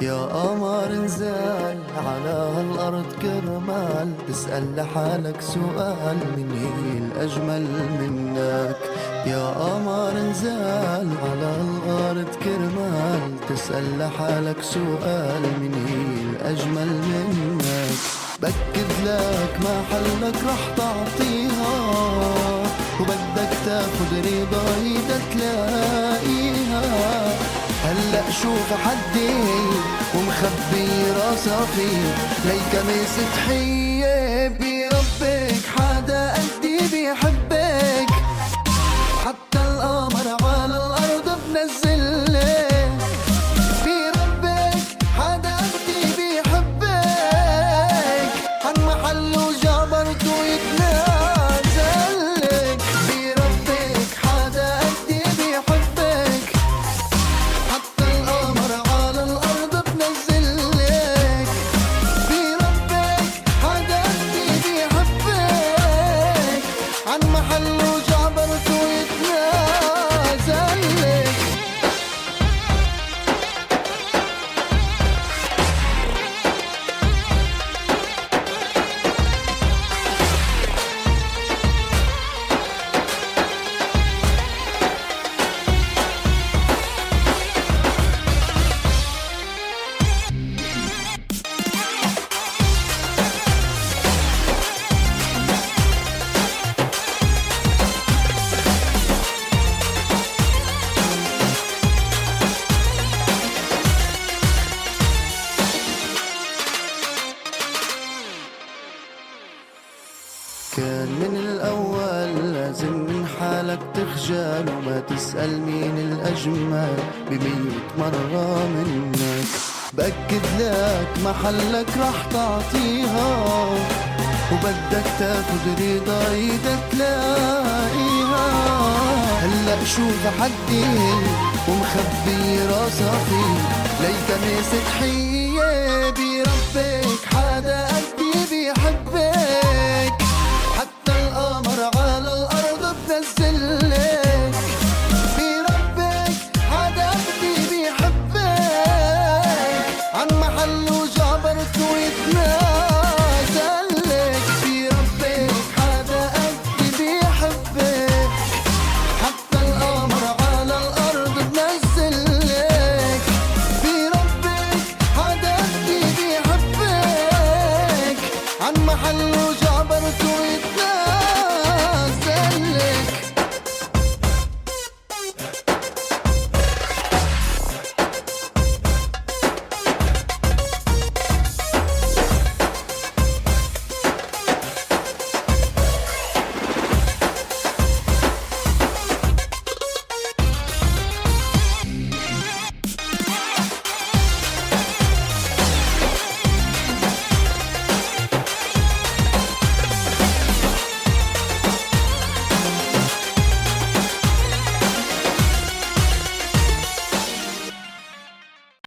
يا قمر انزل على هالأرض كرمال تسأل لحالك سؤال من هي الأجمل منك. يا قمر انزل على هالأرض كرمال تسأل لحالك سؤال من هي الأجمل منك. بأكد لك محلك رح تعطيها وبدك تاخد رضاي تلاقيها. هلأ شوف حدي ومخبي راسها فيه ليك مسك حية بربك حدا قدي بيحبك. حتى القمر على الأرض بنزلك بربك حدا قدي بيحبك. عن محله جبرته يتنازلك بربك حدا قدي بيحبك. حتى القمر على الأرض بنزلك بربك حدا قدي بيحبك. عن محله جبرته يتنازلك. كان من الأول لازم من حالك تخجل وما تسأل مين الأجمل بمية مرة منك. بأكد لك محلك رح تعطيها وبدك تاخد رضاي تلاقيها. هلأ شوف حدي ومخبي راسها فيه ليك مسك حية بربك حدا قدي بيحبك. حتى القمر على الأرض بنزلك بربك حدا قدي بيحبك. عن محله جبرته يتنازلك بربك حدا قدي بيحبك. حتى القمر على الأرض بنزلك بربك حدا قدي بيحبك. عن محله جبرته يتنازلك.